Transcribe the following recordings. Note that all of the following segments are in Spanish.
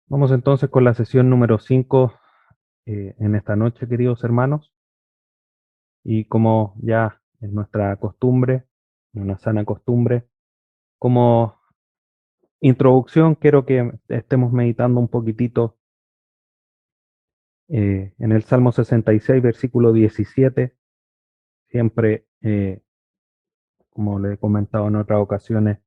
Vamos entonces con la sesión número 5 en esta noche, queridos hermanos. Y como ya es nuestra costumbre, una sana costumbre, como introducción quiero que estemos meditando un poquitito en el Salmo 66, versículo 17. Siempre, como le he comentado en otras ocasiones,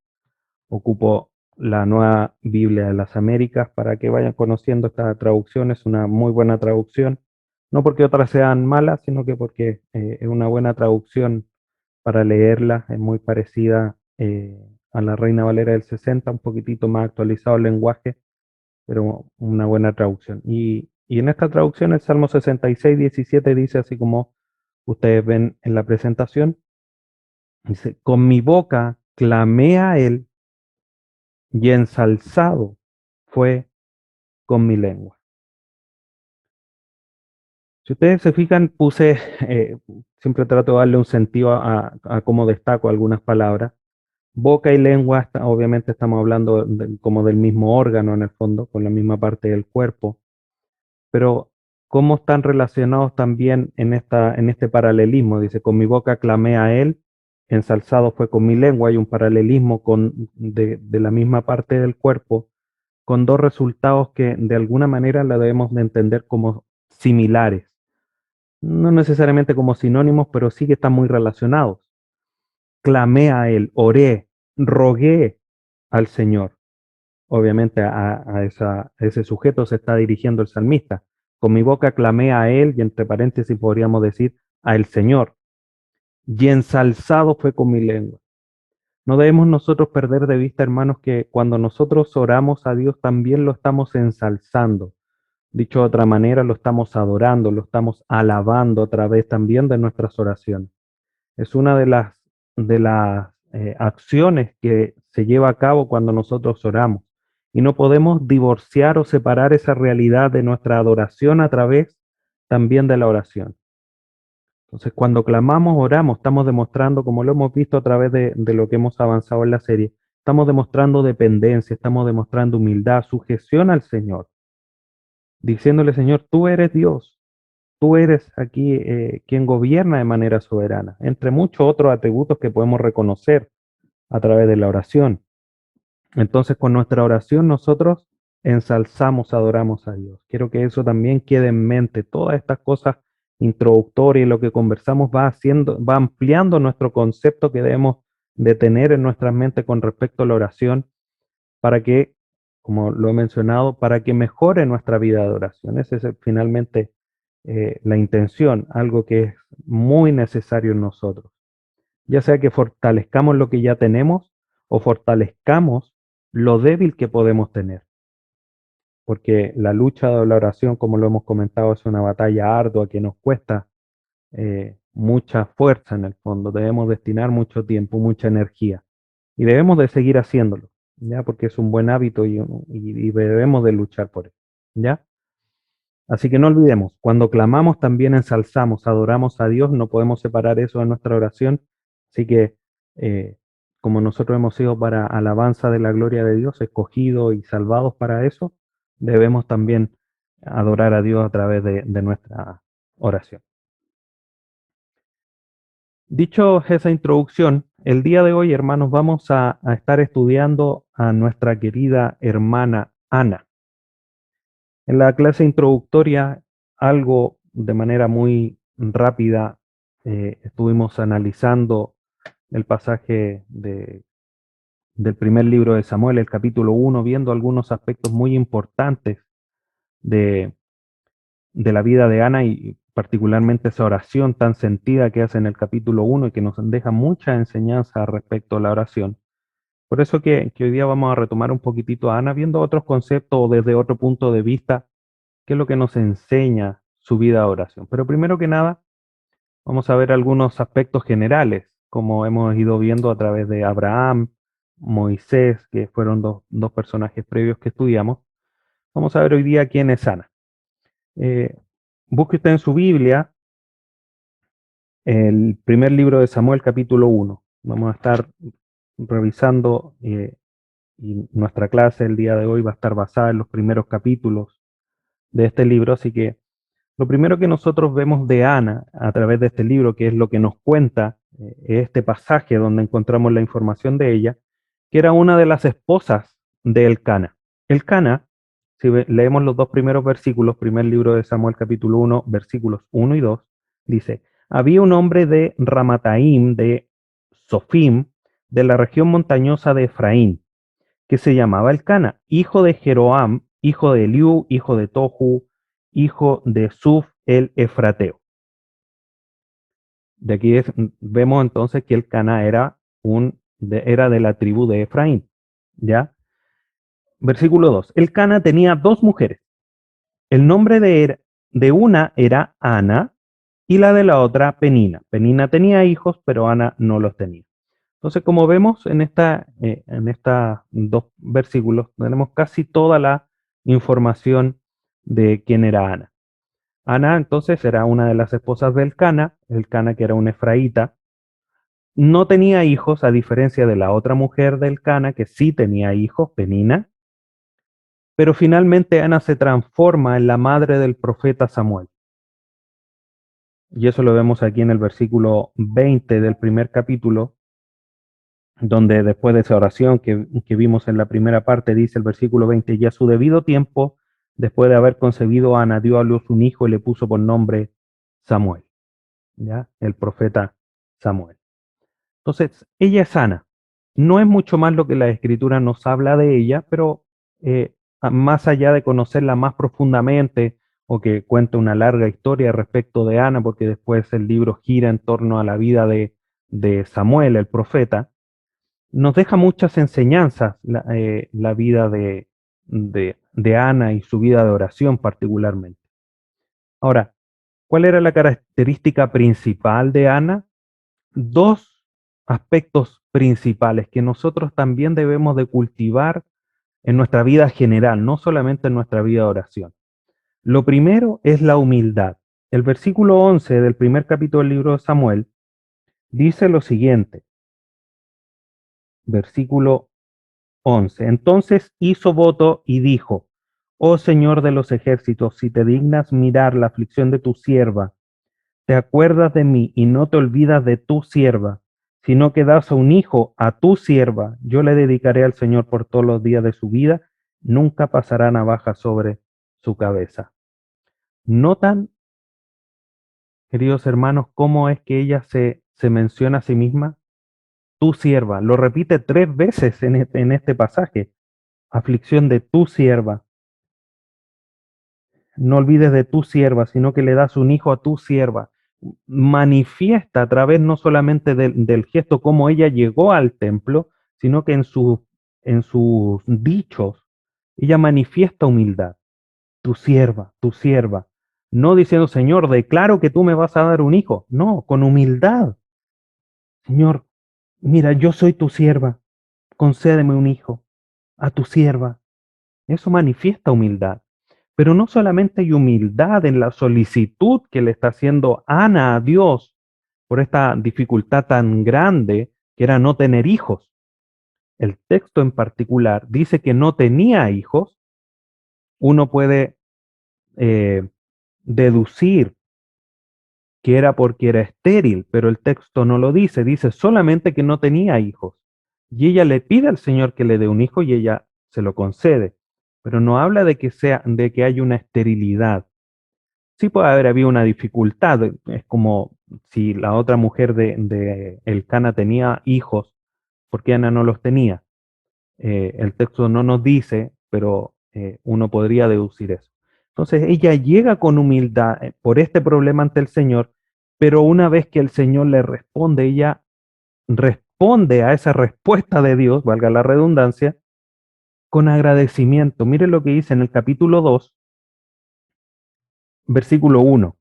ocupo la Nueva Biblia de las Américas para que vayan conociendo esta traducción. Es una muy buena traducción, no porque otras sean malas, sino que porque es una buena traducción para leerla. Es muy parecida a la Reina Valera del 60, un poquitito más actualizado el lenguaje, pero una buena traducción. Y en esta traducción el Salmo 66, 17 dice así como ustedes ven en la presentación, dice, con mi boca clamé a él y ensalzado fue con mi lengua. Si ustedes se fijan, eh, siempre trato de darle un sentido a cómo destaco algunas palabras. Boca y lengua, obviamente estamos hablando como del mismo órgano en el fondo, con la misma parte del cuerpo, pero cómo están relacionados también en este paralelismo. Dice, con mi boca clamé a él, ensalzado fue con mi lengua. Hay un paralelismo de la misma parte del cuerpo con dos resultados que de alguna manera la debemos de entender como similares. No necesariamente como sinónimos, pero sí que están muy relacionados. Clamé a él, oré, rogué al Señor. Obviamente a ese sujeto se está dirigiendo el salmista. Con mi boca clamé a él y entre paréntesis podríamos decir a el Señor. Y ensalzado fue con mi lengua. No debemos nosotros perder de vista, hermanos, que cuando nosotros oramos a Dios también lo estamos ensalzando. Dicho de otra manera, lo estamos adorando, lo estamos alabando a través también de nuestras oraciones. Es una de las acciones que se lleva a cabo cuando nosotros oramos. Y no podemos divorciar o separar esa realidad de nuestra adoración a través también de la oración. Entonces, cuando clamamos, oramos, estamos demostrando, como lo hemos visto a través de lo que hemos avanzado en la serie, estamos demostrando dependencia, estamos demostrando humildad, sujeción al Señor, diciéndole, Señor, tú eres Dios, tú eres aquí quien gobierna de manera soberana, entre muchos otros atributos que podemos reconocer a través de la oración. Entonces, con nuestra oración nosotros ensalzamos, adoramos a Dios. Quiero que eso también quede en mente. Todas estas cosas introductorias y lo que conversamos va haciendo, va ampliando nuestro concepto que debemos de tener en nuestra mente con respecto a la oración para que, como lo he mencionado, para que mejore nuestra vida de oración. Esa es finalmente la intención, algo que es muy necesario en nosotros. Ya sea que fortalezcamos lo que ya tenemos o fortalezcamos lo débil que podemos tener. Porque la lucha de la oración, como lo hemos comentado, es una batalla ardua que nos cuesta mucha fuerza en el fondo. Debemos destinar mucho tiempo, mucha energía. Y debemos de seguir haciéndolo, ¿ya? Porque es un buen hábito y debemos de luchar por él, ¿ya? Así que no olvidemos, cuando clamamos también ensalzamos, adoramos a Dios, no podemos separar eso de nuestra oración. Así que, eh, como nosotros hemos sido para alabanza de la gloria de Dios, escogidos y salvados para eso, debemos también adorar a Dios a través de nuestra oración. Dicho esa introducción, el día de hoy, hermanos, vamos a estar estudiando a nuestra querida hermana Ana. En la clase introductoria, algo de manera muy rápida, estuvimos analizando el pasaje del primer libro de Samuel, el capítulo 1, viendo algunos aspectos muy importantes de, de la vida de Ana y particularmente esa oración tan sentida que hace en el capítulo 1 y que nos deja mucha enseñanza respecto a la oración. Por eso que hoy día vamos a retomar un poquitito a Ana, viendo otros conceptos o desde otro punto de vista, qué es lo que nos enseña su vida de oración. Pero primero que nada, vamos a ver algunos aspectos generales, como hemos ido viendo a través de Abraham, Moisés, que fueron dos personajes previos que estudiamos. Vamos a ver hoy día quién es Ana. Eh, Busque usted en su Biblia el primer libro de Samuel, capítulo 1. Vamos a estar revisando y nuestra clase el día de hoy va a estar basada en los primeros capítulos de este libro, así que lo primero que nosotros vemos de Ana a través de este libro, que es lo que nos cuenta este pasaje donde encontramos la información de ella, que era una de las esposas de Elcana. Elcana, si leemos los dos primeros versículos, primer libro de Samuel capítulo 1, versículos 1 y 2, dice, había un hombre de Ramataim, de Sofim, de la región montañosa de Efraín, que se llamaba Elcana, hijo de Jeroam, hijo de Eliú, hijo de Tohu, hijo de Suf el Efrateo. De aquí vemos entonces que Elcana era de la tribu de Efraín. ¿Ya? Versículo 2. Elcana tenía dos mujeres. El nombre de una era Ana y la de la otra Penina. Penina tenía hijos, pero Ana no los tenía. Entonces, como vemos en esta dos versículos, tenemos casi toda la información de quién era Ana. Ana, entonces, era una de las esposas de Elcana que era un efraíta. No tenía hijos, a diferencia de la otra mujer de Elcana, que sí tenía hijos, Penina, pero finalmente Ana se transforma en la madre del profeta Samuel. Y eso lo vemos aquí en el versículo 20 del primer capítulo, donde después de esa oración que vimos en la primera parte, dice el versículo 20, y a su debido tiempo, después de haber concebido a Ana, dio a luz un hijo y le puso por nombre Samuel, ¿ya? El profeta Samuel. Entonces, ella es Ana. No es mucho más lo que la escritura nos habla de ella, pero más allá de conocerla más profundamente o que cuenta una larga historia respecto de Ana, porque después el libro gira en torno a la vida de Samuel, el profeta, nos deja muchas enseñanzas la vida de Ana y su vida de oración particularmente. Ahora, ¿cuál era la característica principal de Ana? Dos aspectos principales que nosotros también debemos de cultivar en nuestra vida general, no solamente en nuestra vida de oración. Lo primero es la humildad. El versículo 11 del primer capítulo del libro de Samuel dice lo siguiente, versículo 11. Entonces hizo voto y dijo, oh Señor de los ejércitos, si te dignas mirar la aflicción de tu sierva, te acuerdas de mí y no te olvidas de tu sierva, sino que das a un hijo a tu sierva, yo le dedicaré al Señor por todos los días de su vida, nunca pasará navaja sobre su cabeza. ¿Notan, queridos hermanos, cómo es que ella se menciona a sí misma? Tu sierva, lo repite tres veces en este pasaje, aflicción de tu sierva. No olvides de tu sierva, sino que le das un hijo a tu sierva. Manifiesta a través no solamente del gesto cómo ella llegó al templo, sino que en sus dichos, ella manifiesta humildad. Tu sierva. No diciendo, Señor, declaro que tú me vas a dar un hijo. No, con humildad. Señor, mira, yo soy tu sierva. Concédeme un hijo a tu sierva. Eso manifiesta humildad. Pero no solamente hay humildad en la solicitud que le está haciendo Ana a Dios por esta dificultad tan grande que era no tener hijos. El texto en particular dice que no tenía hijos. Uno puede eh, deducir que era porque era estéril, pero el texto no lo dice. Dice solamente que no tenía hijos. Y ella le pide al Señor que le dé un hijo y ella se lo concede. Pero no habla de que haya una esterilidad. Sí puede haber habido una dificultad, es como si la otra mujer de Elcana tenía hijos, porque Ana no los tenía. El texto no nos dice, pero uno podría deducir eso. Entonces ella llega con humildad por este problema ante el Señor, pero una vez que el Señor le responde, ella responde a esa respuesta de Dios, valga la redundancia, con agradecimiento. Mire lo que dice en el capítulo 2, versículo 1.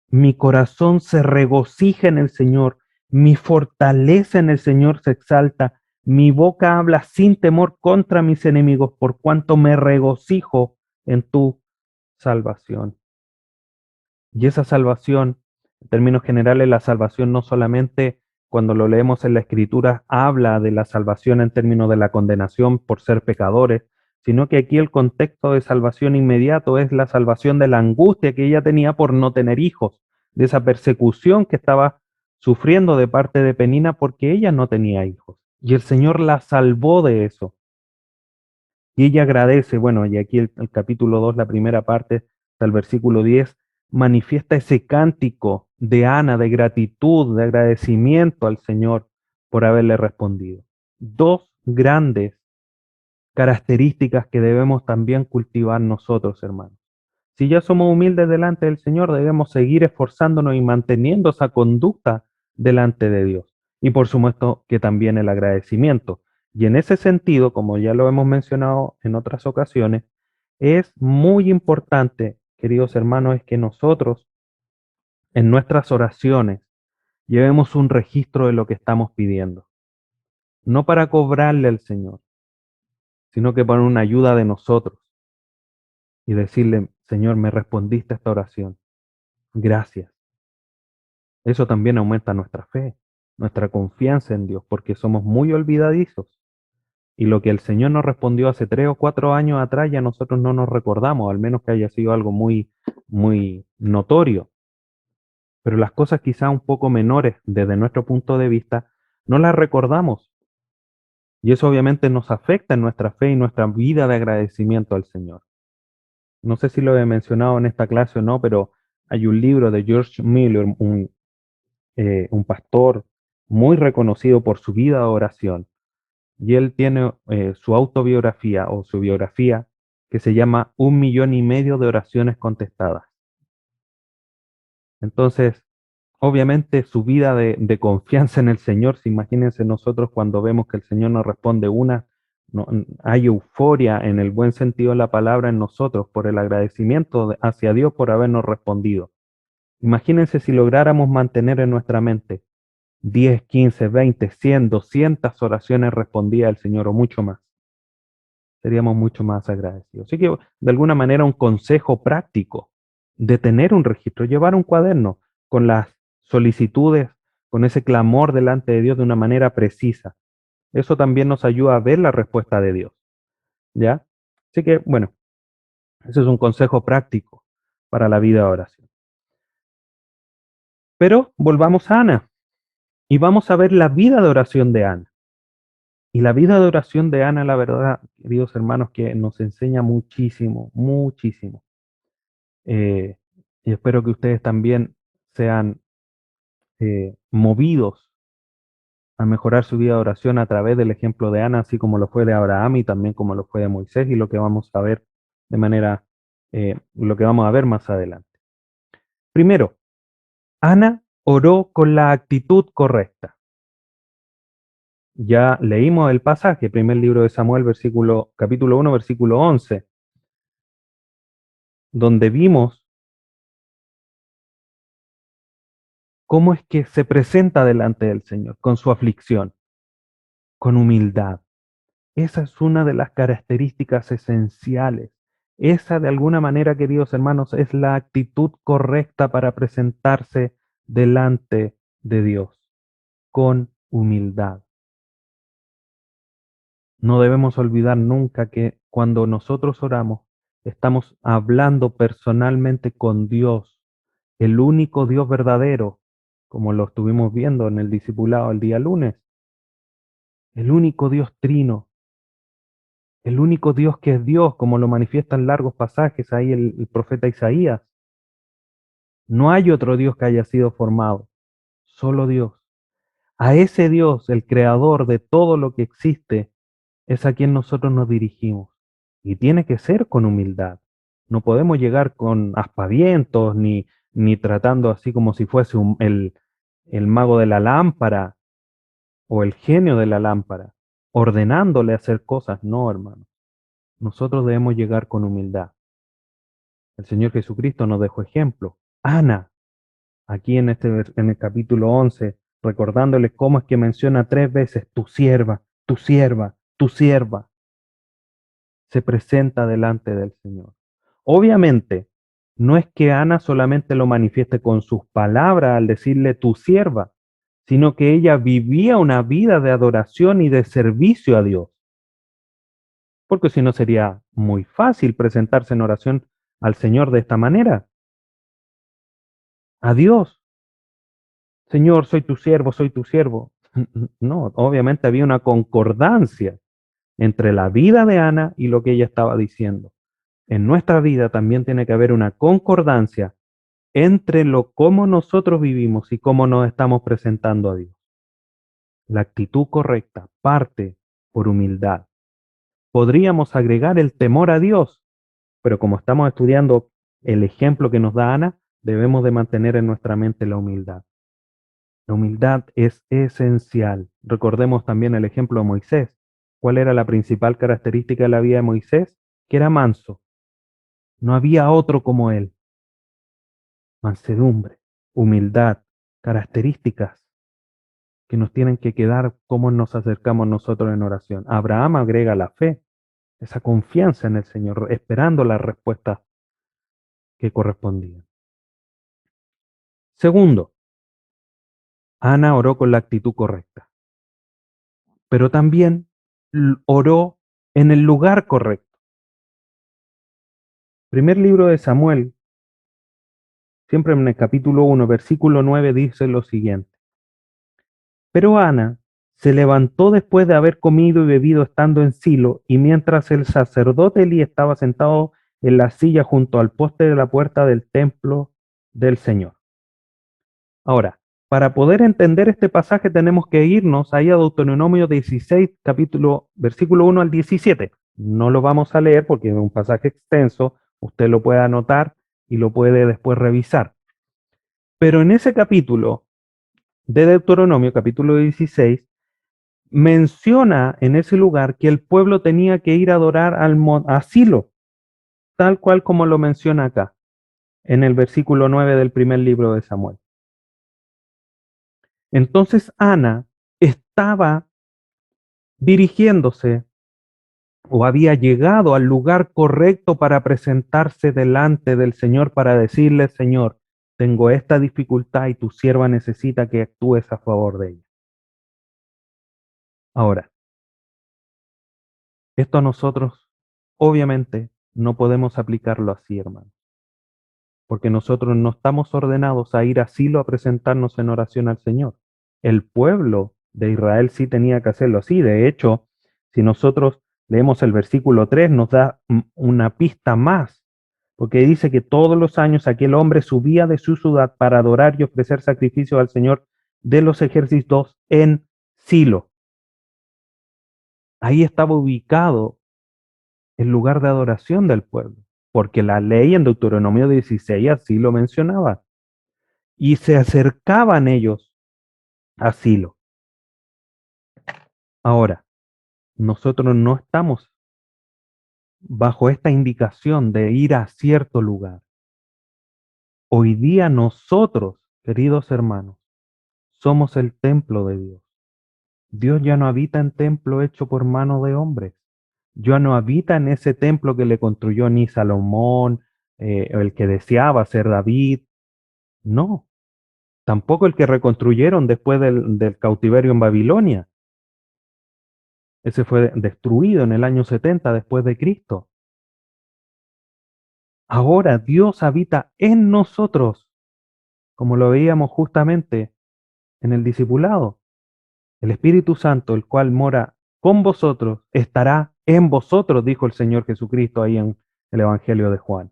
Mi corazón se regocija en el Señor, mi fortaleza en el Señor se exalta, mi boca habla sin temor contra mis enemigos, por cuanto me regocijo en tu salvación. Y esa salvación, en términos generales, la salvación no solamente cuando lo leemos en la Escritura, habla de la salvación en términos de la condenación por ser pecadores, sino que aquí el contexto de salvación inmediato es la salvación de la angustia que ella tenía por no tener hijos, de esa persecución que estaba sufriendo de parte de Penina porque ella no tenía hijos. Y el Señor la salvó de eso. Y ella agradece, bueno, y aquí el capítulo 2, la primera parte, hasta el versículo 10, manifiesta ese cántico de Ana, de gratitud, de agradecimiento al Señor por haberle respondido. Dos grandes características que debemos también cultivar nosotros, hermanos. Si ya somos humildes delante del Señor, debemos seguir esforzándonos y manteniendo esa conducta delante de Dios. Y por supuesto que también el agradecimiento. Y en ese sentido, como ya lo hemos mencionado en otras ocasiones, es muy importante, queridos hermanos, es que nosotros en nuestras oraciones llevemos un registro de lo que estamos pidiendo. No para cobrarle al Señor, sino que para una ayuda de nosotros y decirle, Señor, me respondiste a esta oración. Gracias. Eso también aumenta nuestra fe, nuestra confianza en Dios, porque somos muy olvidadizos. Y lo que el Señor nos respondió hace 3 o 4 años atrás ya nosotros no nos recordamos, al menos que haya sido algo muy notorio. Pero las cosas quizá un poco menores desde nuestro punto de vista, no las recordamos. Y eso obviamente nos afecta en nuestra fe y nuestra vida de agradecimiento al Señor. No sé si lo he mencionado en esta clase o no, pero hay un libro de George Miller, un pastor muy reconocido por su vida de oración, y él tiene su autobiografía o su biografía que se llama 1,5 millones de oraciones contestadas. Entonces, obviamente su vida de confianza en el Señor, si imagínense nosotros cuando vemos que el Señor nos responde una, hay euforia en el buen sentido de la palabra en nosotros por el agradecimiento hacia Dios por habernos respondido. Imagínense si lográramos mantener en nuestra mente 10, 15, 20, 100, 200 oraciones respondidas al Señor o mucho más. Seríamos mucho más agradecidos. Así que, de alguna manera, un consejo práctico de tener un registro, llevar un cuaderno con las solicitudes, con ese clamor delante de Dios de una manera precisa. Eso también nos ayuda a ver la respuesta de Dios, ¿ya? Así que, bueno, ese es un consejo práctico para la vida de oración. Pero volvamos a Ana y vamos a ver la vida de oración de Ana. Y la vida de oración de Ana, la verdad, queridos hermanos, que nos enseña muchísimo, muchísimo. Eh, y espero que ustedes también sean movidos a mejorar su vida de oración a través del ejemplo de Ana, así como lo fue de Abraham y también como lo fue de Moisés y lo que vamos a ver de manera, lo que vamos a ver más adelante. Primero, Ana oró con la actitud correcta. Ya leímos el pasaje, primer libro de Samuel, capítulo 1, versículo 11, donde vimos cómo es que se presenta delante del Señor con su aflicción, con humildad. Esa es una de las características esenciales. Esa, de alguna manera, queridos hermanos, es la actitud correcta para presentarse delante de Dios, con humildad. No debemos olvidar nunca que cuando nosotros oramos, estamos hablando personalmente con Dios, el único Dios verdadero, como lo estuvimos viendo en el discipulado el día lunes, el único Dios trino, el único Dios que es Dios, como lo manifiestan largos pasajes ahí el profeta Isaías. No hay otro Dios que haya sido formado, solo Dios. A ese Dios, el creador de todo lo que existe, es a quien nosotros nos dirigimos. Y tiene que ser con humildad. No podemos llegar con aspavientos ni tratando así como si fuese el mago de la lámpara o el genio de la lámpara, ordenándole hacer cosas. No, hermano. Nosotros debemos llegar con humildad. El Señor Jesucristo nos dejó ejemplo. Ana, aquí en el capítulo 11, recordándole cómo es que menciona 3 veces, tu sierva, tu sierva, tu sierva, se presenta delante del Señor. Obviamente, no es que Ana solamente lo manifieste con sus palabras al decirle tu sierva, sino que ella vivía una vida de adoración y de servicio a Dios. Porque si no sería muy fácil presentarse en oración al Señor de esta manera. A Dios, Señor, soy tu siervo, soy tu siervo. No, obviamente había una concordancia entre la vida de Ana y lo que ella estaba diciendo. En nuestra vida también tiene que haber una concordancia entre lo cómo nosotros vivimos y cómo nos estamos presentando a Dios. La actitud correcta parte por humildad. Podríamos agregar el temor a Dios, pero como estamos estudiando el ejemplo que nos da Ana, debemos de mantener en nuestra mente la humildad. La humildad es esencial. Recordemos también el ejemplo de Moisés. ¿Cuál era la principal característica de la vida de Moisés? Que era manso. No había otro como él. Mansedumbre, humildad, características que nos tienen que quedar cómo nos acercamos nosotros en oración. Abraham agrega la fe, esa confianza en el Señor, esperando las respuestas que correspondían. Segundo, Ana oró con la actitud correcta, pero también oró en el lugar correcto. Primer libro de Samuel, siempre en el capítulo 1, versículo 9, dice lo siguiente. Pero Ana se levantó después de haber comido y bebido estando en Silo, y mientras el sacerdote Elí estaba sentado en la silla junto al poste de la puerta del templo del Señor. Ahora, para poder entender este pasaje tenemos que irnos ahí a Deuteronomio 16, capítulo, versículo 1 al 17. No lo vamos a leer porque es un pasaje extenso, usted lo puede anotar y lo puede después revisar. Pero en ese capítulo de Deuteronomio, capítulo 16, menciona en ese lugar que el pueblo tenía que ir a adorar a Silo, tal cual como lo menciona acá, en el versículo 9 del primer libro de Samuel. Entonces Ana estaba dirigiéndose o había llegado al lugar correcto para presentarse delante del Señor para decirle, Señor, tengo esta dificultad y tu sierva necesita que actúes a favor de ella. Ahora, esto a nosotros, obviamente, no podemos aplicarlo así, hermano, porque nosotros no estamos ordenados a ir a Silo a presentarnos en oración al Señor. El pueblo de Israel sí tenía que hacerlo así. De hecho, si nosotros leemos el versículo 3, nos da una pista más, porque dice que todos los años aquel hombre subía de su ciudad para adorar y ofrecer sacrificios al Señor de los ejércitos en Silo. Ahí estaba ubicado el lugar de adoración del pueblo, porque la ley en Deuteronomio 16 así lo mencionaba. Y se acercaban ellos a Silo. Ahora, nosotros no estamos bajo esta indicación de ir a cierto lugar. Hoy día nosotros, queridos hermanos, somos el templo de Dios. Dios ya no habita en templo hecho por mano de hombres. Ya no habita en ese templo que le construyó ni Salomón, el que deseaba ser David. No, tampoco el que reconstruyeron después del cautiverio en Babilonia. Ese fue destruido en el año 70 después de Cristo. Ahora Dios habita en nosotros, como lo veíamos justamente en el discipulado. El Espíritu Santo, el cual mora con vosotros, estará en vosotros, dijo el Señor Jesucristo ahí en el Evangelio de Juan.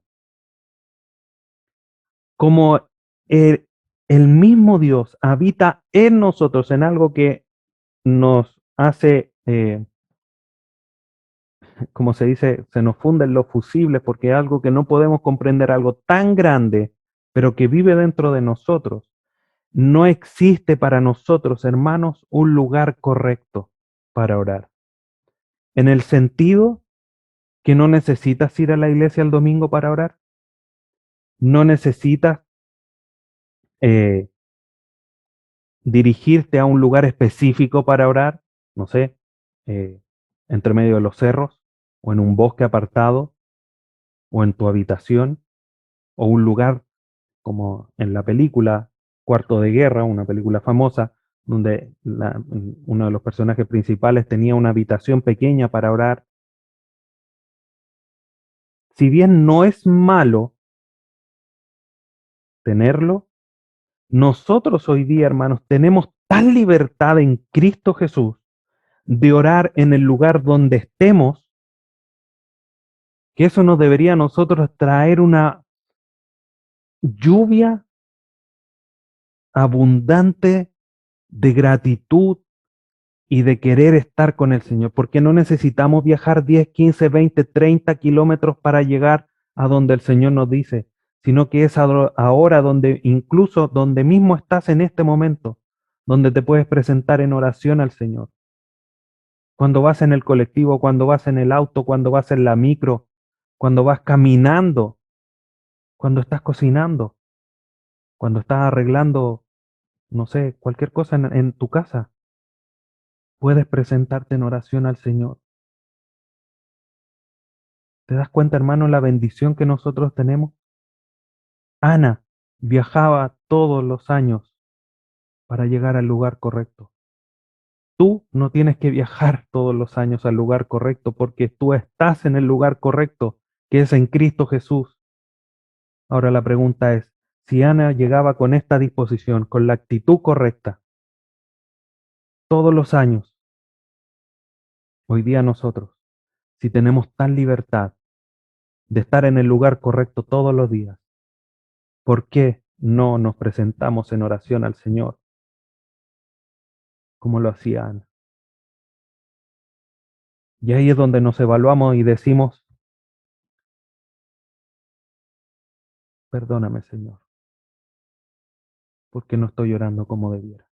Como el mismo Dios habita en nosotros, en algo que nos hace, como se dice, se nos funde en lo fusible, porque es algo que no podemos comprender, algo tan grande, pero que vive dentro de nosotros. No existe para nosotros, hermanos, un lugar correcto para orar. En el sentido que no necesitas ir a la iglesia el domingo para orar. No necesitas eh, dirigirte a un lugar específico para orar, no sé, eh, entre medio de los cerros, o en un bosque apartado, o en tu habitación, o un lugar como en la película Cuarto de Guerra, una película famosa, donde uno de los personajes principales tenía una habitación pequeña para orar. Si bien no es malo tenerlo, nosotros hoy día, hermanos, tenemos tal libertad en Cristo Jesús de orar en el lugar donde estemos, que eso nos debería a nosotros traer una lluvia abundante de gratitud y de querer estar con el Señor, porque no necesitamos viajar 10, 15, 20, 30 kilómetros para llegar a donde el Señor nos dice, sino que es ahora donde, incluso donde mismo estás en este momento, donde te puedes presentar en oración al Señor. Cuando vas en el colectivo, cuando vas en el auto, cuando vas en la micro, cuando vas caminando, cuando estás cocinando, cuando estás arreglando, no sé, cualquier cosa en tu casa, puedes presentarte en oración al Señor. ¿Te das cuenta, hermano, la bendición que nosotros tenemos? Ana viajaba todos los años para llegar al lugar correcto. Tú no tienes que viajar todos los años al lugar correcto porque tú estás en el lugar correcto, que es en Cristo Jesús. Ahora la pregunta es, si Ana llegaba con esta disposición, con la actitud correcta, todos los años, hoy día nosotros, si tenemos tan libertad de estar en el lugar correcto todos los días, ¿por qué no nos presentamos en oración al Señor como lo hacía Ana? Y ahí es donde nos evaluamos y decimos, perdóname, Señor, porque no estoy orando como debiera.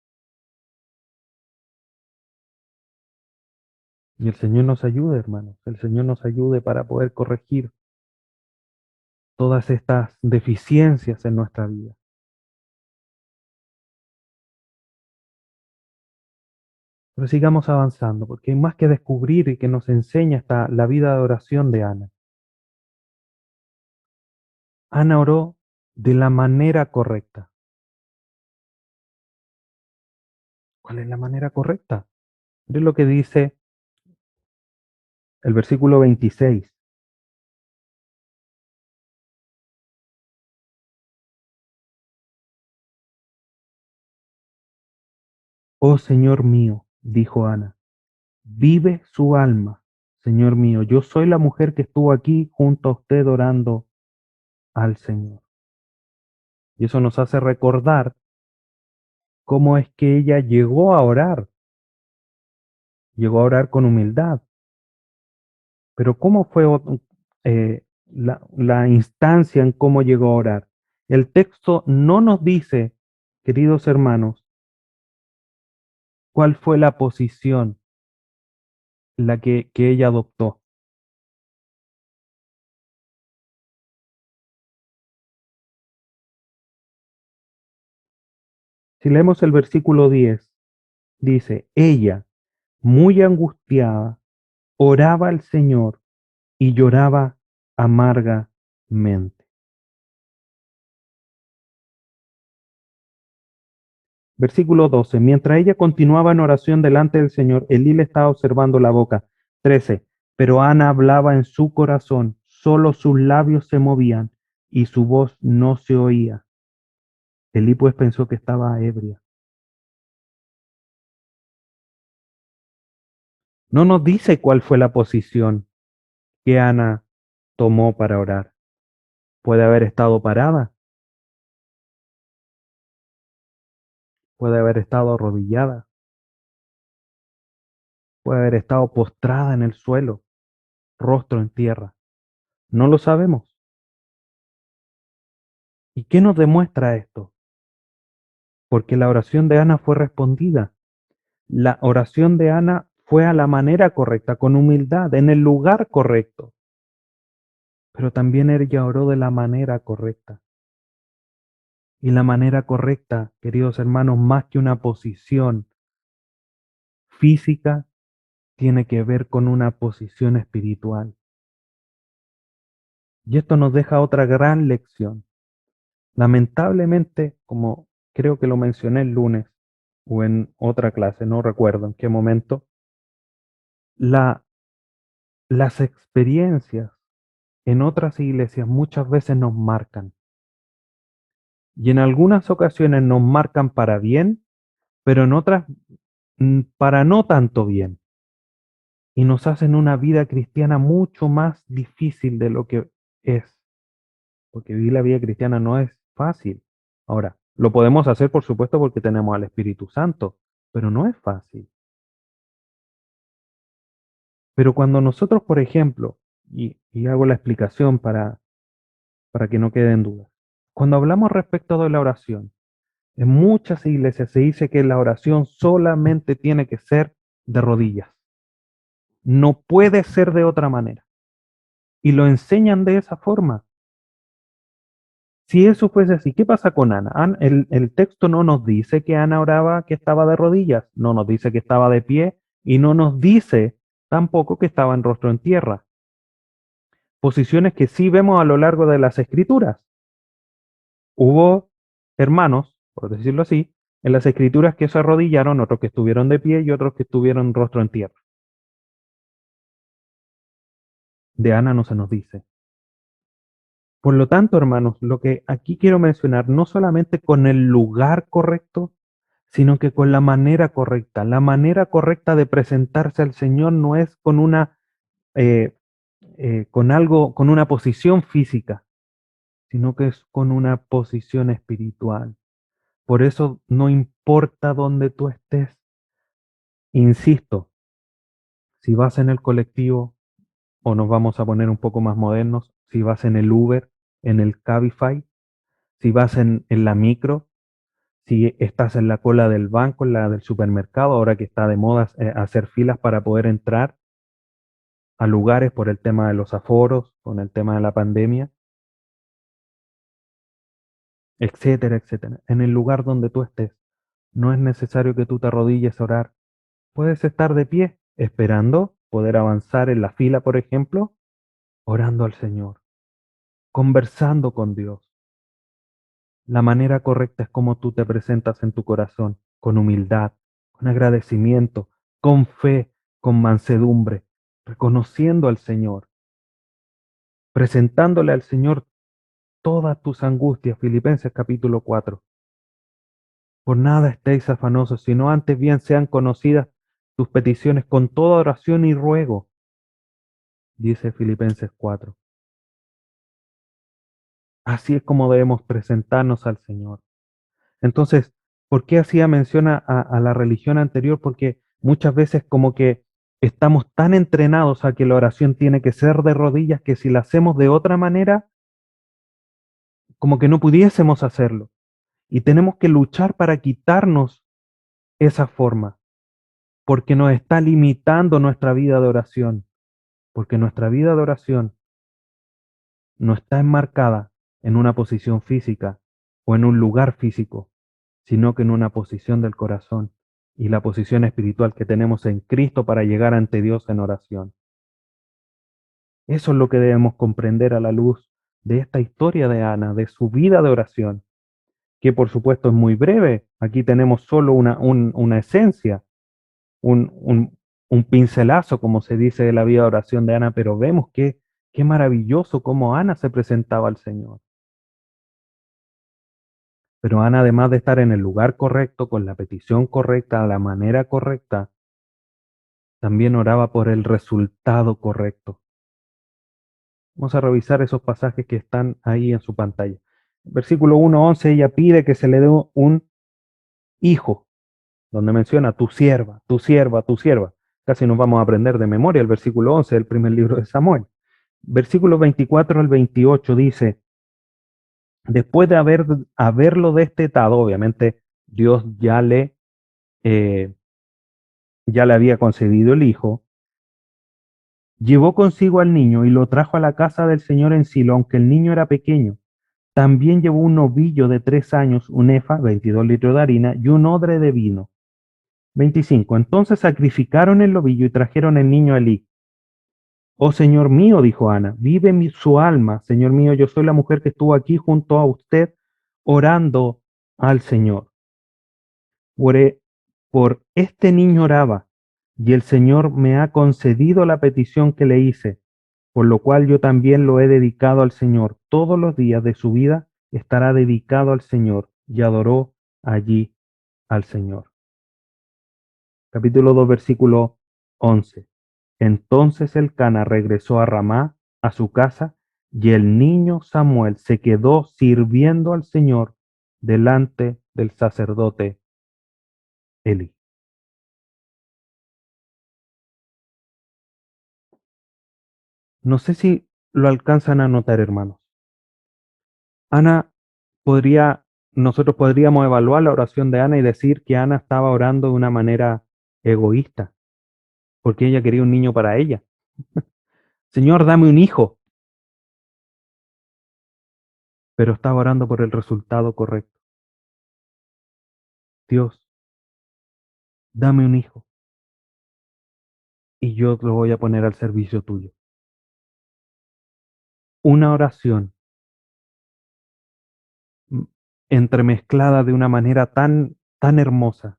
Y el Señor nos ayude, hermanos, el Señor nos ayude para poder corregir todas estas deficiencias en nuestra vida. Pero sigamos avanzando, porque hay más que descubrir y que nos enseña hasta la vida de oración de Ana. Ana oró de la manera correcta. ¿Cuál es la manera correcta? Es lo que dice el versículo 26. Oh Señor mío, dijo Ana, vive su alma, Señor mío. Yo soy la mujer que estuvo aquí junto a usted orando al Señor. Y eso nos hace recordar cómo es que ella llegó a orar con humildad. Pero ¿cómo fue la instancia en cómo llegó a orar? El texto no nos dice, queridos hermanos, cuál fue la posición que ella adoptó. Si leemos el versículo 10, dice, ella, muy angustiada, oraba al Señor y lloraba amargamente. Versículo 12. Mientras ella continuaba en oración delante del Señor, Elí le estaba observando la boca. 13. Pero Ana hablaba en su corazón, solo sus labios se movían y su voz no se oía. Elí pues pensó que estaba ebria. No nos dice cuál fue la posición que Ana tomó para orar. Puede haber estado parada, puede haber estado arrodillada, puede haber estado postrada en el suelo, rostro en tierra. No lo sabemos. ¿Y qué nos demuestra esto? Porque la oración de Ana fue respondida. La oración de Ana fue a la manera correcta, con humildad, en el lugar correcto. Pero también ella oró de la manera correcta. Y la manera correcta, queridos hermanos, más que una posición física, tiene que ver con una posición espiritual. Y esto nos deja otra gran lección. Lamentablemente, como creo que lo mencioné el lunes, o en otra clase, no recuerdo en qué momento, la, las experiencias en otras iglesias muchas veces nos marcan y en algunas ocasiones nos marcan para bien, pero en otras para no tanto bien y nos hacen una vida cristiana mucho más difícil de lo que es, porque vivir la vida cristiana no es fácil. Ahora, lo podemos hacer por supuesto porque tenemos al Espíritu Santo, pero no es fácil. Pero cuando nosotros, por ejemplo, y hago la explicación para que no queden dudas, cuando hablamos respecto de la oración, en muchas iglesias se dice que la oración solamente tiene que ser de rodillas. No puede ser de otra manera. Y lo enseñan de esa forma. Si eso fuese así, ¿qué pasa con Ana? El texto no nos dice que Ana oraba que estaba de rodillas, no nos dice que estaba de pie y no nos dice tampoco que estaba en rostro en tierra. Posiciones que sí vemos a lo largo de las escrituras. Hubo hermanos, por decirlo así, en las escrituras que se arrodillaron, otros que estuvieron de pie y otros que estuvieron rostro en tierra. De Ana no se nos dice. Por lo tanto, hermanos, lo que aquí quiero mencionar, no solamente con el lugar correcto, sino que con la manera correcta. La manera correcta de presentarse al Señor no es con eh, con algo, con una posición física, sino que es con una posición espiritual. Por eso no importa dónde tú estés, insisto, si vas en el colectivo o nos vamos a poner un poco más modernos, si vas en el Uber, en el Cabify, si vas en la micro, si estás en la cola del banco, en la del supermercado, ahora que está de moda hacer filas para poder entrar a lugares por el tema de los aforos, con el tema de la pandemia, etcétera, etcétera. En el lugar donde tú estés, no es necesario que tú te arrodilles a orar. Puedes estar de pie, esperando poder avanzar en la fila, por ejemplo, orando al Señor, conversando con Dios. La manera correcta es como tú te presentas en tu corazón, con humildad, con agradecimiento, con fe, con mansedumbre, reconociendo al Señor, presentándole al Señor todas tus angustias. Filipenses capítulo 4. Por nada estéis afanosos, sino antes bien sean conocidas tus peticiones con toda oración y ruego, dice Filipenses 4. Así es como debemos presentarnos al Señor. Entonces, ¿por qué hacía mención a la religión anterior? Porque muchas veces como que estamos tan entrenados a que la oración tiene que ser de rodillas que si la hacemos de otra manera, como que no pudiésemos hacerlo. Y tenemos que luchar para quitarnos esa forma, porque nos está limitando nuestra vida de oración, porque nuestra vida de oración no está enmarcada en una posición física o en un lugar físico, sino que en una posición del corazón y la posición espiritual que tenemos en Cristo para llegar ante Dios en oración. Eso es lo que debemos comprender a la luz de esta historia de Ana, de su vida de oración, que por supuesto es muy breve. Aquí tenemos solo una esencia, un, un, un pincelazo, como se dice, de la vida de oración de Ana, pero vemos qué maravilloso cómo Ana se presentaba al Señor. Pero Ana, además de estar en el lugar correcto, con la petición correcta, de la manera correcta, también oraba por el resultado correcto. Vamos a revisar esos pasajes que están ahí en su pantalla. Versículo 1:11, ella pide que se le dé un hijo, donde menciona tu sierva, tu sierva, tu sierva. Casi nos vamos a aprender de memoria el versículo 11 del primer libro de Samuel. Versículo 24 al 28 dice, después de haberlo destetado, obviamente Dios eh, ya le había concedido el hijo, llevó consigo al niño y lo trajo a la casa del Señor en Silo, aunque el niño era pequeño. También llevó un novillo de 3 años, un efa, 22 litros de harina, y un odre de vino. 25. Entonces sacrificaron el novillo y trajeron el niño a Elí. Oh Señor mío, dijo Ana, vive su alma. Señor mío, yo soy la mujer que estuvo aquí junto a usted orando al Señor. Por este niño oraba, y el Señor me ha concedido la petición que le hice, por lo cual yo también lo he dedicado al Señor. Todos los días de su vida estará dedicado al Señor, y adoró allí al Señor. Capítulo 2, versículo 11. Entonces Elcana regresó a Ramá, a su casa, y el niño Samuel se quedó sirviendo al Señor delante del sacerdote Eli. No sé si lo alcanzan a notar, hermanos. Ana nosotros podríamos evaluar la oración de Ana y decir que Ana estaba orando de una manera egoísta, porque ella quería un niño para ella. Señor, dame un hijo, pero estaba orando por el resultado correcto. Dios, dame un hijo y yo lo voy a poner al servicio tuyo. Una oración mm, entremezclada de una manera tan hermosa,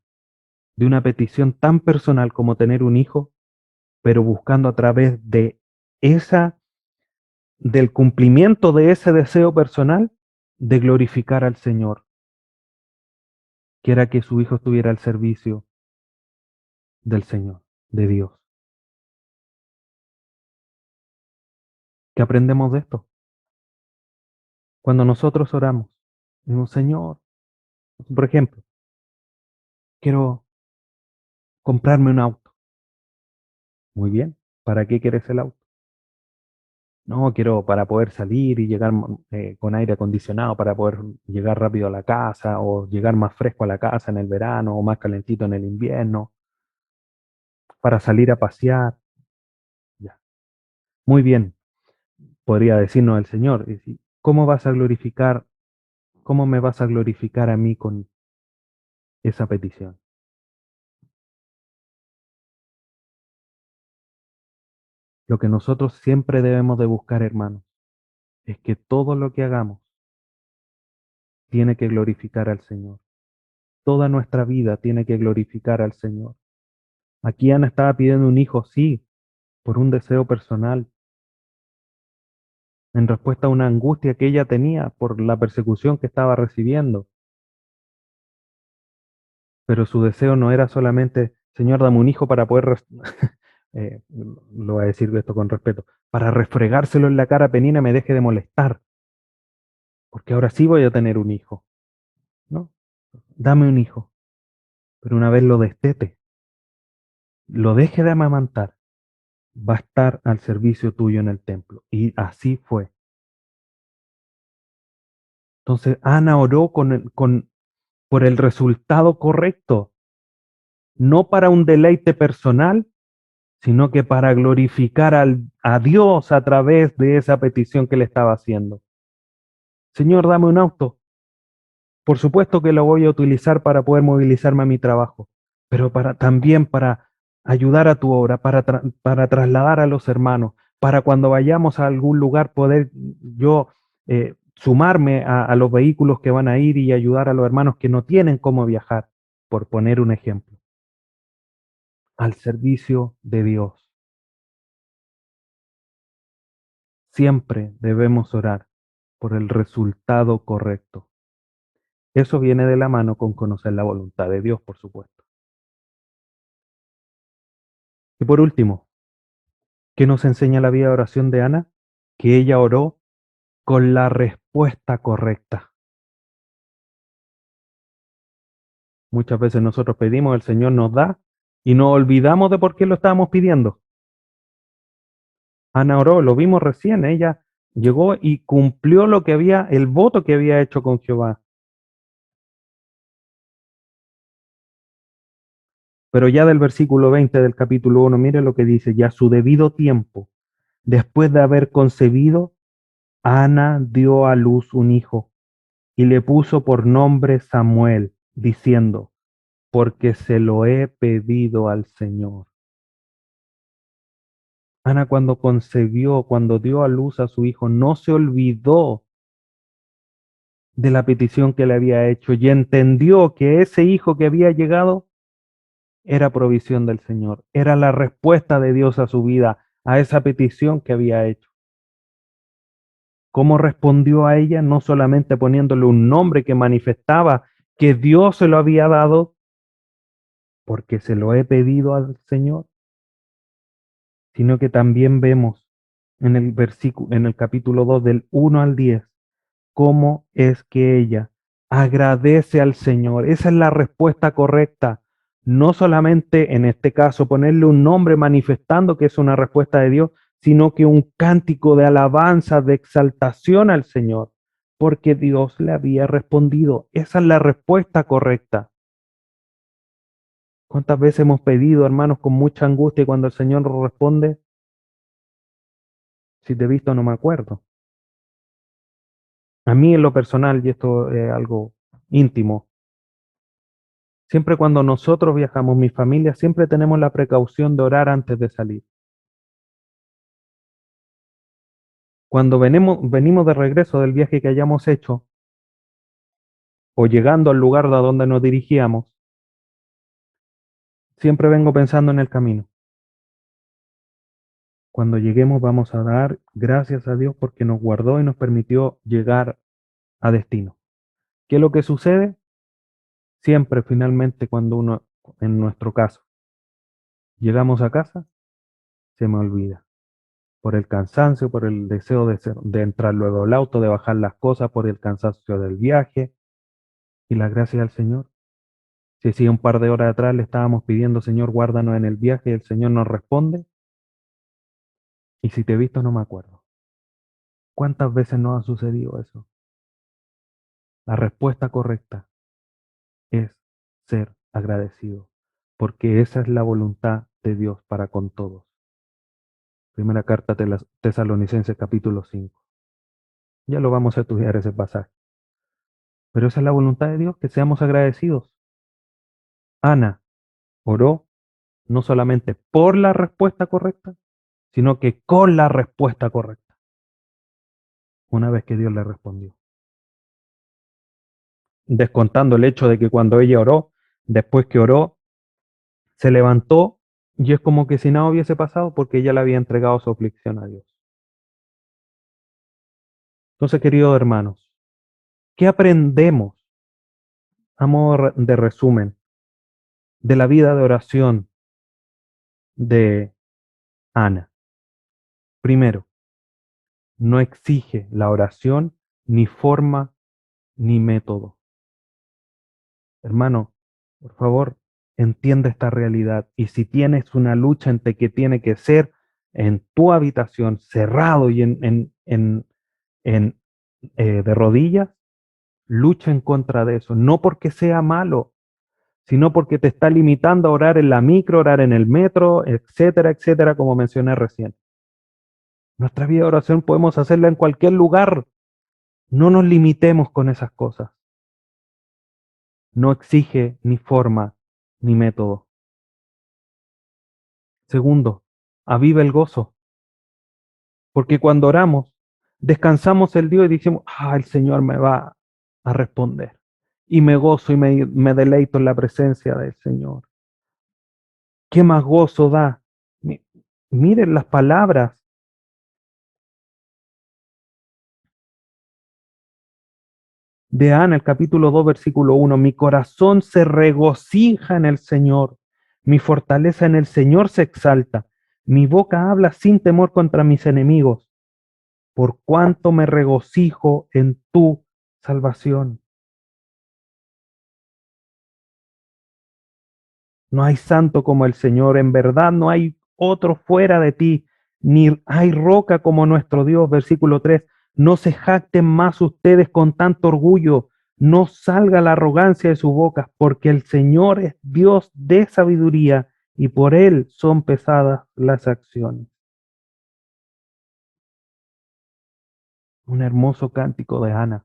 de una petición tan personal como tener un hijo, pero buscando a través de esa, del cumplimiento de ese deseo personal, de glorificar al Señor, que era que su hijo estuviera al servicio del Señor, de Dios. ¿Qué aprendemos de esto? Cuando nosotros oramos, decimos, Señor, por ejemplo, quiero comprarme un auto. Muy bien, ¿para qué quieres el auto? No, quiero para poder salir y llegar con aire acondicionado, para poder llegar rápido a la casa o llegar más fresco a la casa en el verano o más calentito en el invierno, para salir a pasear. Ya. Muy bien, podría decirnos el Señor, y si, ¿cómo vas a glorificar, cómo me vas a glorificar a mí con esa petición? Lo que nosotros siempre debemos de buscar, hermanos, es que todo lo que hagamos tiene que glorificar al Señor. Toda nuestra vida tiene que glorificar al Señor. Aquí Ana estaba pidiendo un hijo, sí, por un deseo personal, en respuesta a una angustia que ella tenía por la persecución que estaba recibiendo. Pero su deseo no era solamente, Señor, dame un hijo para poder, lo voy a decir esto con respeto, para refregárselo en la cara a Penina me deje de molestar, porque ahora sí voy a tener un hijo, ¿no? Dame un hijo, pero una vez lo destete, lo deje de amamantar, va a estar al servicio tuyo en el templo. Y así fue. Entonces Ana oró por el resultado correcto, no para un deleite personal, sino que para glorificar a Dios a través de esa petición que le estaba haciendo. Señor, dame un auto. Por supuesto que lo voy a utilizar para poder movilizarme a mi trabajo, pero también para ayudar a tu obra, para trasladar a los hermanos, para cuando vayamos a algún lugar poder yo sumarme a los vehículos que van a ir y ayudar a los hermanos que no tienen cómo viajar, por poner un ejemplo, al servicio de Dios. Siempre debemos orar por el resultado correcto. Eso viene de la mano con conocer la voluntad de Dios, por supuesto. Y por último, ¿qué nos enseña la vida de oración de Ana? Que ella oró con la respuesta correcta. Muchas veces nosotros pedimos, el Señor nos da y nos olvidamos de por qué lo estábamos pidiendo. Ana oró, lo vimos recién, ella llegó y cumplió el voto que había hecho con Jehová. Pero ya del versículo 20 del capítulo 1, mire lo que dice, ya a su debido tiempo, después de haber concebido, Ana dio a luz un hijo y le puso por nombre Samuel, diciendo, porque se lo he pedido al Señor. Ana cuando concebió, cuando dio a luz a su hijo, no se olvidó de la petición que le había hecho y entendió que ese hijo que había llegado era provisión del Señor, era la respuesta de Dios a su vida, a esa petición que había hecho. ¿Cómo respondió a ella? No solamente poniéndole un nombre que manifestaba que Dios se lo había dado, porque se lo he pedido al Señor, sino que también vemos en el versículo, en el capítulo 2 del 1 al 10, cómo es que ella agradece al Señor. Esa es la respuesta correcta. No solamente en este caso ponerle un nombre manifestando que es una respuesta de Dios, sino que un cántico de alabanza, de exaltación al Señor, porque Dios le había respondido. Esa es la respuesta correcta. ¿Cuántas veces hemos pedido, hermanos, con mucha angustia y cuando el Señor nos responde, si te he visto no me acuerdo? A mí en lo personal, y esto es algo íntimo, siempre cuando nosotros viajamos, mi familia, siempre tenemos la precaución de orar antes de salir. Cuando venimos de regreso del viaje que hayamos hecho o llegando al lugar a donde nos dirigíamos, siempre vengo pensando en el camino. Cuando lleguemos vamos a dar gracias a Dios porque nos guardó y nos permitió llegar a destino. ¿Qué es lo que sucede? Siempre finalmente cuando uno, en nuestro caso, llegamos a casa, se me olvida. Por el cansancio, por el deseo de entrar luego al auto, de bajar las cosas, por el cansancio del viaje y la gracia del Señor. Si un par de horas atrás le estábamos pidiendo, Señor, guárdanos en el viaje, y el Señor nos responde, y si te he visto no me acuerdo. ¿Cuántas veces nos ha sucedido eso? La respuesta correcta es ser agradecido, porque esa es la voluntad de Dios para con todos. Primera carta de las Tesalonicenses capítulo 5. Ya lo vamos a estudiar ese pasaje. Pero esa es la voluntad de Dios, que seamos agradecidos. Ana oró no solamente por la respuesta correcta, sino que con la respuesta correcta, una vez que Dios le respondió. Descontando el hecho de que cuando ella oró, después que oró, se levantó y es como que si nada hubiese pasado porque ella le había entregado su aflicción a Dios. Entonces, queridos hermanos, ¿qué aprendemos a modo de resumen de la vida de oración de Ana? Primero, no exige la oración ni forma ni método. Hermano, por favor, entiende esta realidad. Y si tienes una lucha entre que tiene que ser en tu habitación, cerrado y de rodillas, lucha en contra de eso. No porque sea malo, sino porque te está limitando a orar en la micro, orar en el metro, etcétera, etcétera, como mencioné recién. Nuestra vida de oración podemos hacerla en cualquier lugar. No nos limitemos con esas cosas. No exige ni forma ni método. Segundo, aviva el gozo, porque cuando oramos, descansamos el Dios y decimos, el Señor me va a responder. Y me gozo y me deleito en la presencia del Señor. ¿Qué más gozo da? Miren las palabras de Ana, el capítulo 2, versículo 1. Mi corazón se regocija en el Señor, mi fortaleza en el Señor se exalta, mi boca habla sin temor contra mis enemigos, por cuanto me regocijo en tu salvación. No hay santo como el Señor, en verdad no hay otro fuera de ti, ni hay roca como nuestro Dios. Versículo 3. No se jacten más ustedes con tanto orgullo, no salga la arrogancia de sus bocas, porque el Señor es Dios de sabiduría y por Él son pesadas las acciones. Un hermoso cántico de Ana,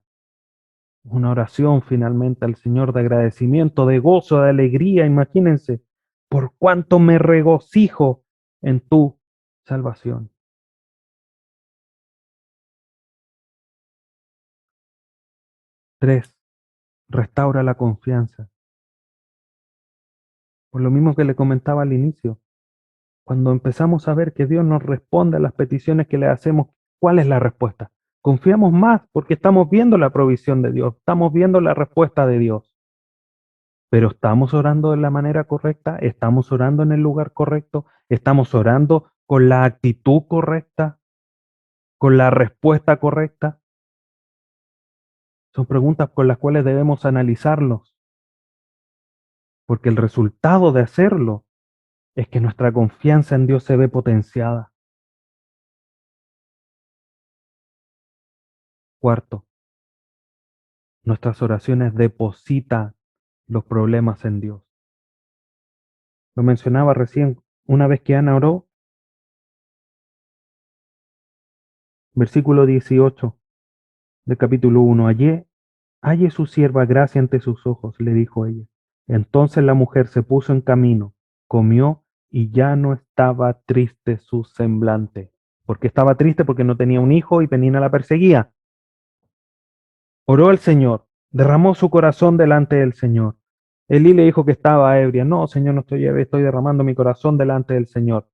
una oración finalmente al Señor de agradecimiento, de gozo, de alegría, imagínense, por cuanto me regocijo en tu salvación. 3. Restaura la confianza, Por lo mismo que le comentaba al inicio, cuando empezamos a ver que Dios nos responde a las peticiones que le hacemos, ¿cuál es la respuesta? Confiamos más porque estamos viendo la provisión de Dios, estamos viendo la respuesta de Dios. Pero ¿estamos orando de la manera correcta? ¿Estamos orando en el lugar correcto? ¿Estamos orando con la actitud correcta? ¿Con la respuesta correcta? Son preguntas con las cuales debemos analizarlos, porque el resultado de hacerlo es que nuestra confianza en Dios se ve potenciada. Cuarto, nuestras oraciones depositan los problemas en Dios. Lo mencionaba recién, una vez que Ana oró, versículo 18 del capítulo 1, halle su sierva gracia ante sus ojos, le dijo ella. Entonces la mujer se puso en camino, comió y ya no estaba triste su semblante. Porque estaba triste porque no tenía un hijo y Penina la perseguía. Oró al Señor, derramó su corazón delante del Señor. Elí le dijo que estaba ebria. No, Señor, no estoy ebria, estoy derramando mi corazón delante del Señor.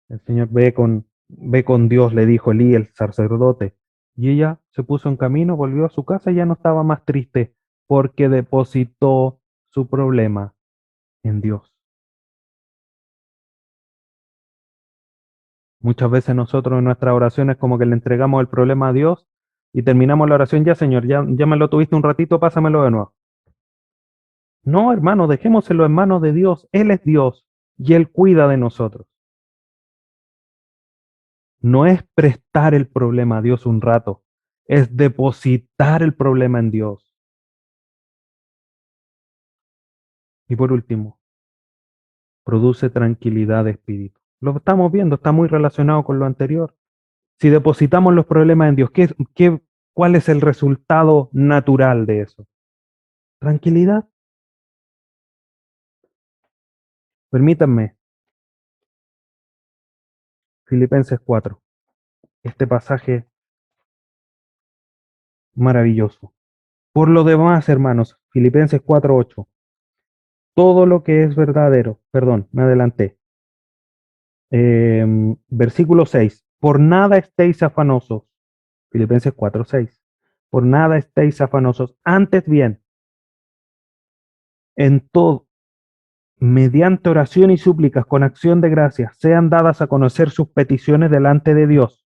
El Señor ve con Dios, le dijo Elí, el sacerdote. Y ella se puso en camino, volvió a su casa y ya no estaba más triste porque depositó su problema en Dios. Muchas veces nosotros en nuestras oraciones como que le entregamos el problema a Dios y terminamos la oración, ya Señor, ya me lo tuviste un ratito, pásamelo de nuevo. No, hermano, dejémoselo en manos de Dios. Él es Dios y Él cuida de nosotros. No es prestar el problema a Dios un rato, es depositar el problema en Dios. Y por último, produce tranquilidad de espíritu. Lo estamos viendo, está muy relacionado con lo anterior. Si depositamos los problemas en Dios, ¿cuál es el resultado natural de eso? Tranquilidad. Permítanme, Filipenses 4, este pasaje maravilloso. Por lo demás, hermanos, Filipenses 4:8, todo lo que es verdadero, perdón, me adelanté. Versículo 6, por nada estéis afanosos, Filipenses 4:6, por nada estéis afanosos, antes bien, en todo, mediante oración y súplicas con acción de gracias, sean dadas a conocer sus peticiones delante de Dios.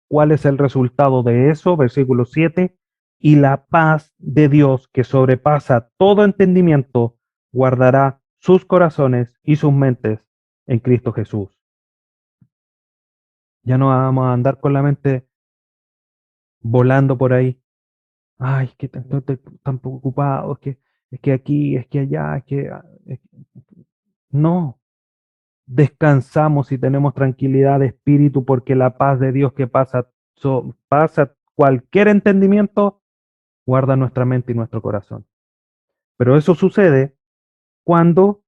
¿Cuál es el resultado de eso? Versículo 7, y la paz de Dios que sobrepasa todo entendimiento, guardará sus corazones y sus mentes en Cristo Jesús. Ya no vamos a andar con la mente volando por ahí. Ay, es que estoy tan preocupado, es que aquí, es que allá, no. Descansamos y tenemos tranquilidad de espíritu porque la paz de Dios que pasa cualquier entendimiento, guarda nuestra mente y nuestro corazón. Pero eso sucede cuando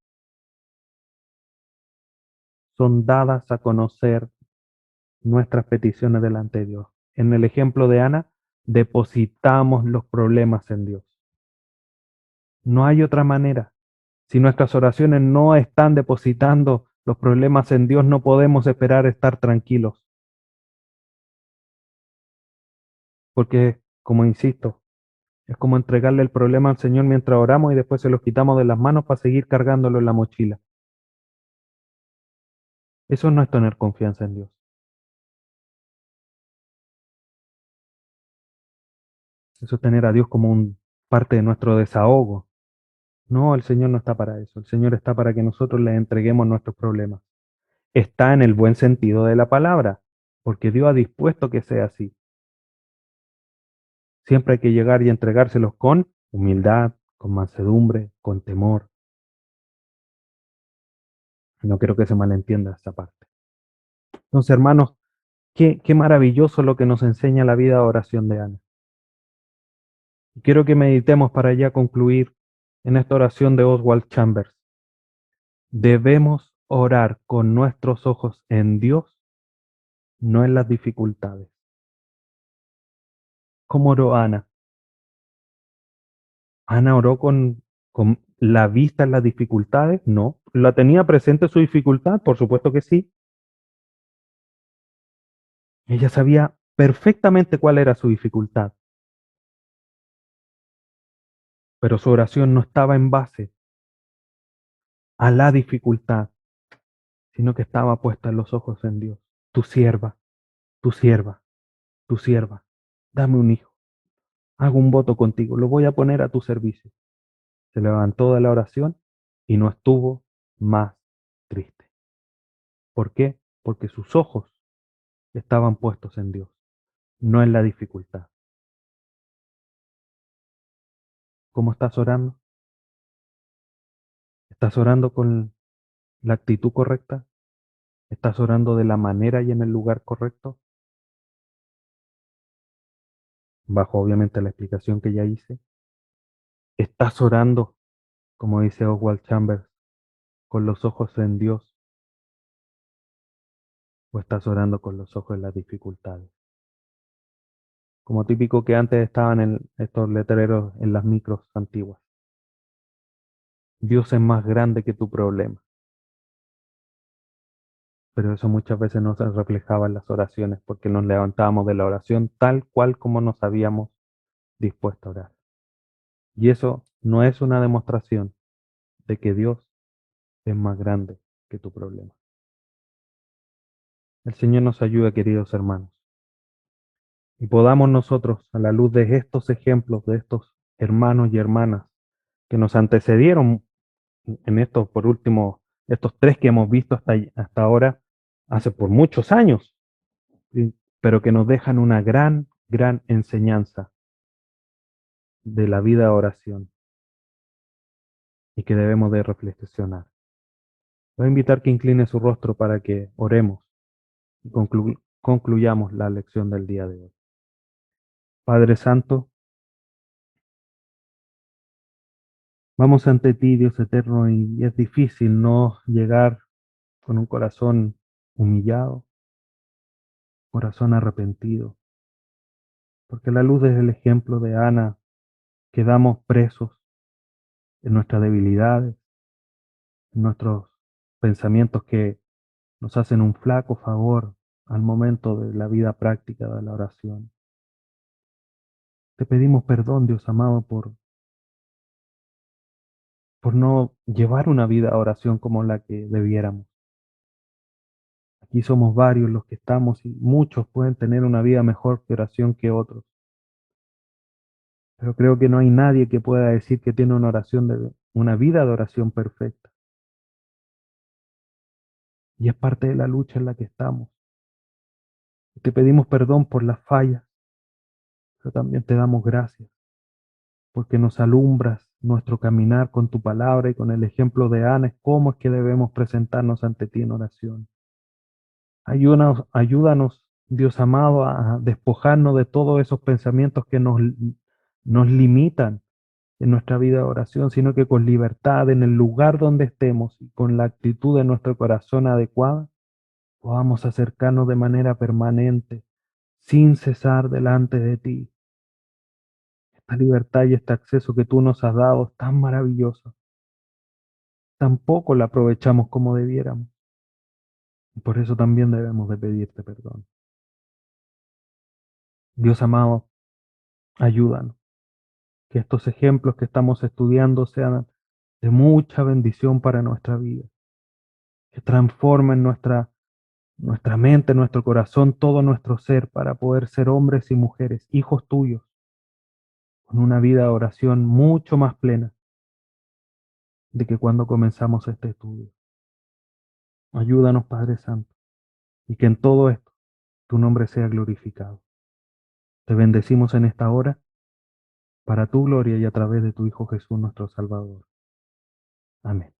son dadas a conocer nuestras peticiones delante de Dios. En el ejemplo de Ana, depositamos los problemas en Dios. No hay otra manera. Si nuestras oraciones no están depositando los problemas en Dios, no podemos esperar estar tranquilos. Porque, como insisto, es como entregarle el problema al Señor mientras oramos y después se los quitamos de las manos para seguir cargándolo en la mochila. Eso no es tener confianza en Dios. Eso es tener a Dios como parte de nuestro desahogo. No, el Señor no está para eso. El Señor está para que nosotros le entreguemos nuestros problemas. Está en el buen sentido de la palabra, porque Dios ha dispuesto que sea así. Siempre hay que llegar y entregárselos con humildad, con mansedumbre, con temor. No quiero que se malentienda esa parte. Entonces, hermanos, qué maravilloso lo que nos enseña la vida de oración de Ana. Y quiero que meditemos para ya concluir en esta oración de Oswald Chambers. Debemos orar con nuestros ojos en Dios, no en las dificultades. ¿Cómo oró Ana? Ana oró ¿La vista en las dificultades? No. ¿La tenía presente su dificultad? Por supuesto que sí. Ella sabía perfectamente cuál era su dificultad, pero su oración no estaba en base a la dificultad, sino que estaba puesta en los ojos en Dios. Tu sierva, tu sierva, tu sierva, dame un hijo. Hago un voto contigo, lo voy a poner a tu servicio. Se levantó de la oración y no estuvo más triste. ¿Por qué? Porque sus ojos estaban puestos en Dios, no en la dificultad. ¿Cómo estás orando? ¿Estás orando con la actitud correcta? ¿Estás orando de la manera y en el lugar correcto? Bajo obviamente la explicación que ya hice. ¿Estás orando, como dice Oswald Chambers, con los ojos en Dios o estás orando con los ojos en las dificultades? Como típico que antes estaban en estos letreros en las micros antiguas. Dios es más grande que tu problema, pero eso muchas veces no se reflejaba en las oraciones porque nos levantábamos de la oración tal cual como nos habíamos dispuesto a orar. Y eso no es una demostración de que Dios es más grande que tu problema. El Señor nos ayude, queridos hermanos, y podamos nosotros, a la luz de estos ejemplos, de estos hermanos y hermanas que nos antecedieron en estos, por último, estos tres que hemos visto hasta ahora, hace por muchos años, ¿sí? Pero que nos dejan una gran, gran enseñanza de la vida de oración y que debemos de reflexionar. Voy a invitar que incline su rostro para que oremos y concluyamos la lección del día de hoy. Padre Santo, vamos ante ti, Dios eterno, y es difícil no llegar con un corazón humillado, corazón arrepentido, porque a la luz del ejemplo de Ana quedamos presos en nuestras debilidades, en nuestros pensamientos que nos hacen un flaco favor al momento de la vida práctica de la oración. Te pedimos perdón, Dios amado, por no llevar una vida de oración como la que debiéramos. Aquí somos varios los que estamos y muchos pueden tener una vida mejor de oración que otros. Pero creo que no hay nadie que pueda decir que tiene una vida de oración perfecta. Y es parte de la lucha en la que estamos. Te pedimos perdón por las fallas, pero también te damos gracias porque nos alumbras nuestro caminar con tu palabra y con el ejemplo de Ana, cómo es que debemos presentarnos ante ti en oración. Ayúdanos, Dios amado, a despojarnos de todos esos pensamientos que nos limitan en nuestra vida de oración, sino que con libertad, en el lugar donde estemos y con la actitud de nuestro corazón adecuada, podamos acercarnos de manera permanente, sin cesar delante de ti. Esta libertad y este acceso que tú nos has dado es tan maravilloso. Tampoco la aprovechamos como debiéramos. Y por eso también debemos de pedirte perdón. Dios amado, ayúdanos. Que estos ejemplos que estamos estudiando sean de mucha bendición para nuestra vida. Que transformen nuestra mente, nuestro corazón, todo nuestro ser para poder ser hombres y mujeres, hijos tuyos, con una vida de oración mucho más plena de que cuando comenzamos este estudio. Ayúdanos, Padre Santo, y que en todo esto tu nombre sea glorificado. Te bendecimos en esta hora para tu gloria y a través de tu Hijo Jesús nuestro Salvador. Amén.